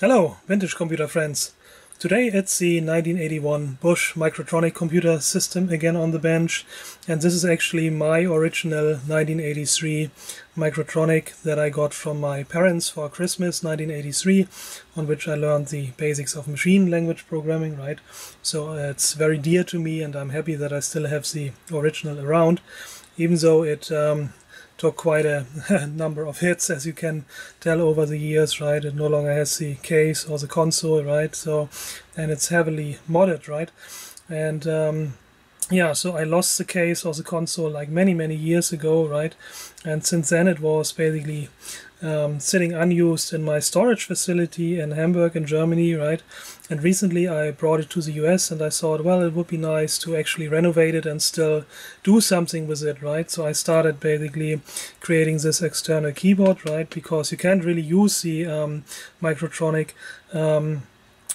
Hello, vintage computer friends. Today it's the 1981 Bosch Microtronic computer system again on the bench, and this is actually my original 1983 Microtronic that I got from my parents for Christmas 1983, on which I learned the basics of machine language programming, right? So it's very dear to me, and I'm happy that I still have the original around, even though it took quite a number of hits, as you can tell, over the years, right? It no longer has the case or the console, right? So, and it's heavily modded, right? And yeah, so I lost the case or the console like many years ago, right? And since then it was basically sitting unused in my storage facility in Hamburg in Germany, right? And recently I brought it to the US and I thought, well, it would be nice to actually renovate it and still do something with it, right? So I started basically creating this external keyboard, right? Because you can't really use the Microtronic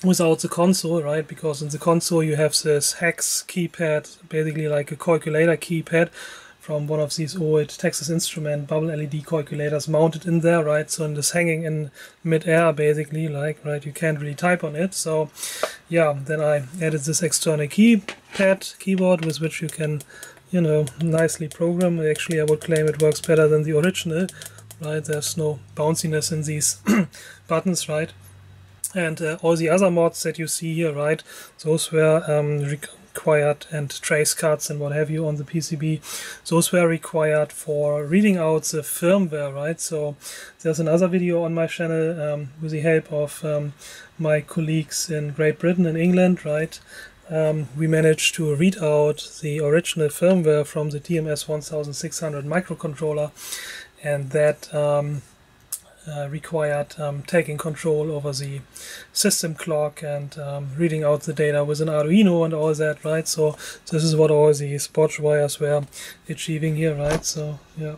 without the console, right? Because in the console you have this hex keypad, basically like a calculator keypad from one of these old Texas Instrument bubble LED calculators mounted in there, right? So it's hanging in mid-air basically, like, right, you can't really type on it. So yeah, then I added this external keyboard with which you can, you know, nicely program. Actually, I would claim it works better than the original, right? There's no bounciness in these buttons, right? And all the other mods that you see here, right, those were required, and trace cards and what have you on the PCB, those were required for reading out the firmware, right? So there's another video on my channel with the help of my colleagues in Great Britain and England, right? We managed to read out the original firmware from the TMS 1600 microcontroller, and that required taking control over the system clock and reading out the data with an Arduino and all that, right? So this is what all these Bosch wires were achieving here, right? So yeah,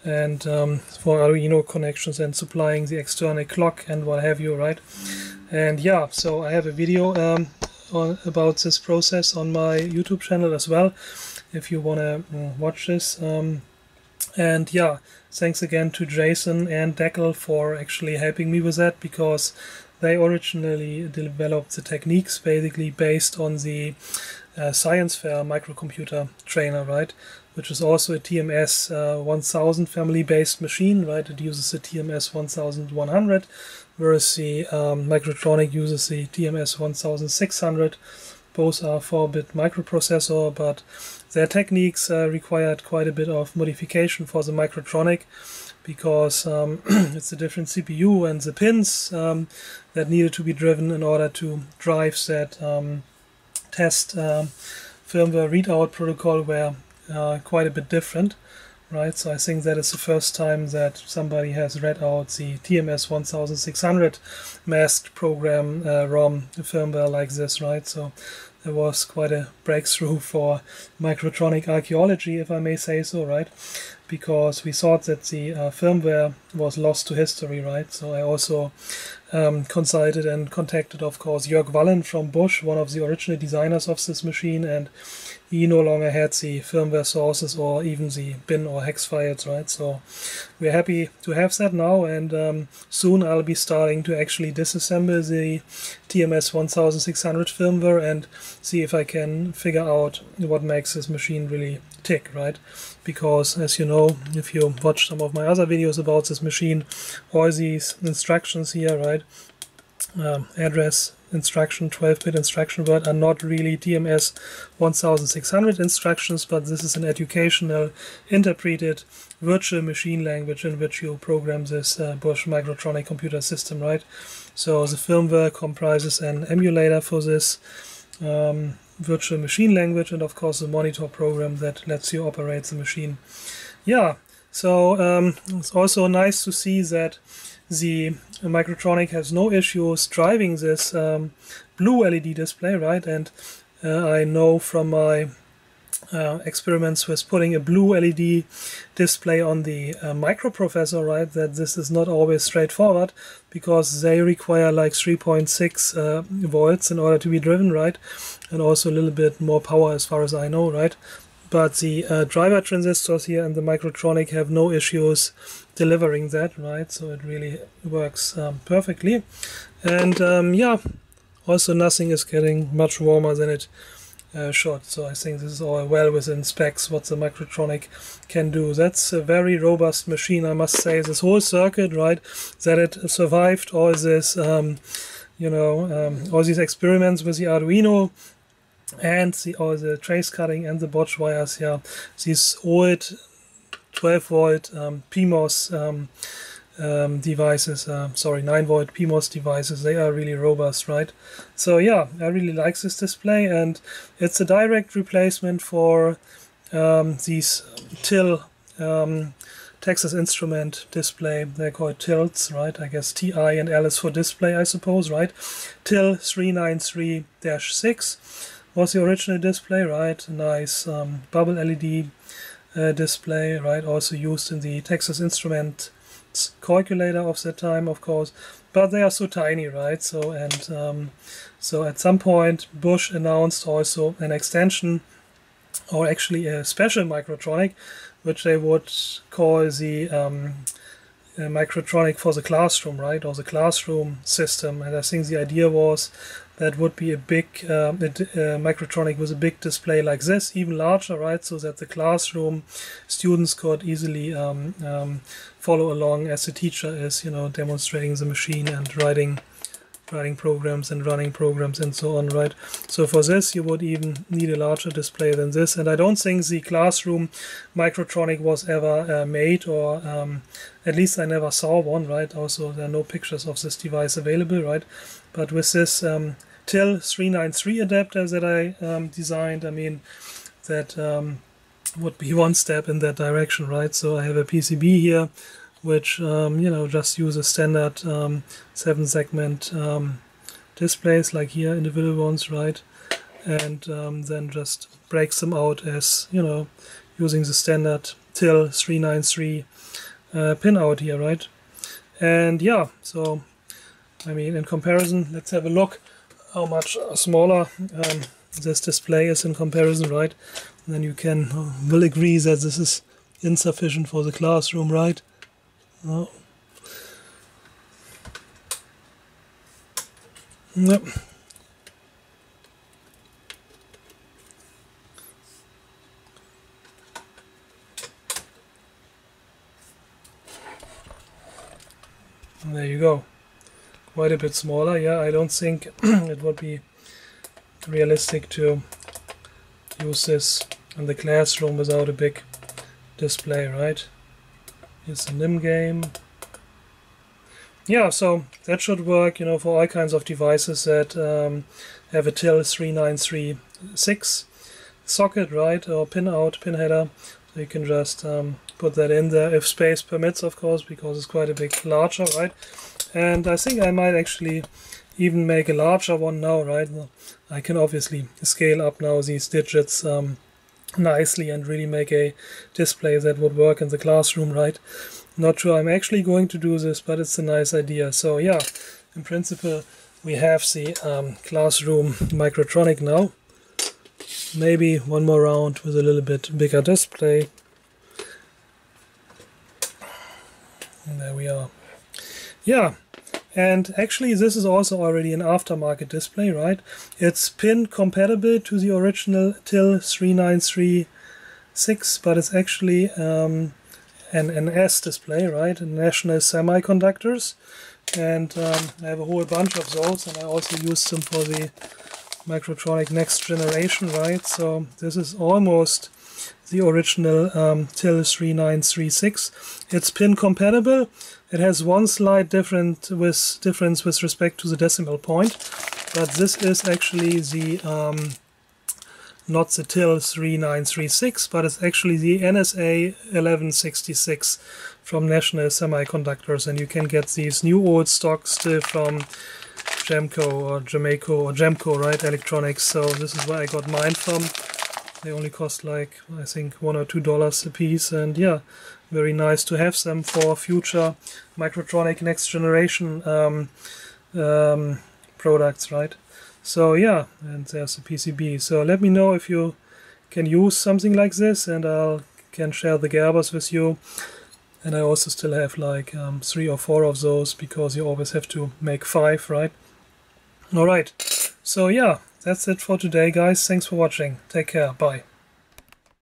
and for Arduino connections and supplying the external clock and what have you, right? And yeah, so I have a video about this process on my YouTube channel as well, if you want to watch this. And yeah, thanks again to Jason and Deckel for actually helping me with that, because they originally developed the techniques basically based on the Science Fair microcomputer trainer, right? Which is also a TMS 1000 family based machine, right? It uses the TMS 1100, whereas the Microtronic uses the TMS 1600. Both are 4-bit microprocessor, but their techniques required quite a bit of modification for the Microtronic, because it's a different CPU and the pins that needed to be driven in order to drive that test firmware readout protocol were quite a bit different, right? So I think that is the first time that somebody has read out the TMS 1600 masked program ROM firmware like this, right? So there was quite a breakthrough for Microtronic archaeology, if I may say so, right? Because we thought that the firmware was lost to history, right? So I also consulted and contacted, of course, Jörg Wallen from Bosch, one of the original designers of this machine, and he no longer had the firmware sources or even the bin or hex files, right? So we're happy to have that now, and soon I'll be starting to actually disassemble the TMS 1600 firmware and see if I can figure out what makes this machine really tick, right? Because, as you know, if you watch some of my other videos about this machine, all these instructions here, right, address instruction, 12-bit instruction word, are not really TMS 1600 instructions, but this is an educational, interpreted virtual machine language in which you program this Bosch Microtronic computer system, right? So the firmware comprises an emulator for this virtual machine language, and of course the monitor program that lets you operate the machine. Yeah, so it's also nice to see that the Microtronic has no issues driving this blue LED display, right? And I know from my experiments with putting a blue LED display on the microprocessor, right, that this is not always straightforward, because they require like 3.6 volts in order to be driven, right, and also a little bit more power as far as I know, right? but the driver transistors here and the Microtronic have no issues delivering that, right? So it really works perfectly. And yeah, also nothing is getting much warmer than it should. So I think this is all well within specs what the Microtronic can do. That's a very robust machine, I must say. This whole circuit, right, that it survived all this, you know, all these experiments with the Arduino and all the trace cutting and the botch wires. Yeah, these old 12-volt PMOS devices, sorry, 9-volt PMOS devices, they are really robust, right? So yeah, I really like this display, and it's a direct replacement for these TIL Texas Instrument display. They're called TILs, right? I guess TI and L is for display, I suppose, right? TIL 393-6 was the original display, right? A nice bubble LED display, right? Also used in the Texas Instrument calculator of that time, of course, but they are so tiny, right? So and so at some point Bosch announced also an extension, or actually a special Microtronic, which they would call the Microtronic for the classroom, right, or the classroom system. And I think the idea was that would be a big Microtronic with a big display like this, even larger, right, so that the classroom students could easily follow along as the teacher is, you know, demonstrating the machine and writing programs and running programs and so on, right? So for this you would even need a larger display than this, and I don't think the classroom Microtronic was ever made, or at least I never saw one, right? Also there are no pictures of this device available, right? But with this TIL 393 adapter that I designed, I mean, that would be one step in that direction, right? So I have a PCB here which you know, just uses standard 7-segment displays like here, individual ones, right? And then just breaks them out as, you know, using the standard TIL 393 pin out here, right? And yeah, so I mean, in comparison, let's have a look how much smaller this display is in comparison, right? And then you will agree that this is insufficient for the classroom, right? Oh. Yep. And there you go. Quite a bit smaller. Yeah, I don't think it would be realistic to use this in the classroom without a big display, right? Here's the NIM game. Yeah, so that should work, you know, for all kinds of devices that have a TIL 393-6 socket, right, or pin out, pin header. So you can just put that in there if space permits, of course, because it's quite a bit larger, right? And I think I might actually even make a larger one now, right? I can obviously scale up now these digits nicely and really make a display that would work in the classroom, right? Not sure I'm actually going to do this, but it's a nice idea. So yeah, in principle we have the classroom Microtronic now. Maybe one more round with a little bit bigger display. And there we are. Yeah, and actually this is also already an aftermarket display, right? It's pin compatible to the original TIL 393-6, but it's actually an NS display, right? National Semiconductors. And I have a whole bunch of those, and I also use them for the Microtronic next generation, right? So this is almost the original TIL 393-6. It's pin compatible. It has one slight difference with respect to the decimal point, but this is actually the not the TIL 393-6, but it's actually the NSA 1166 from National Semiconductors, and you can get these new old stocks still from Jamco or Jamco, right? Electronics. So this is where I got mine from. They only cost like, I think, $1 or $2 a piece, and yeah, very nice to have them for future Microtronic next generation products, right? So yeah, and there's the PCB. So let me know if you can use something like this, and I can share the Gerbers with you. And I also still have like 3 or 4 of those, because you always have to make 5, right? Alright, so yeah, that's it for today, guys. Thanks for watching. Take care. Bye.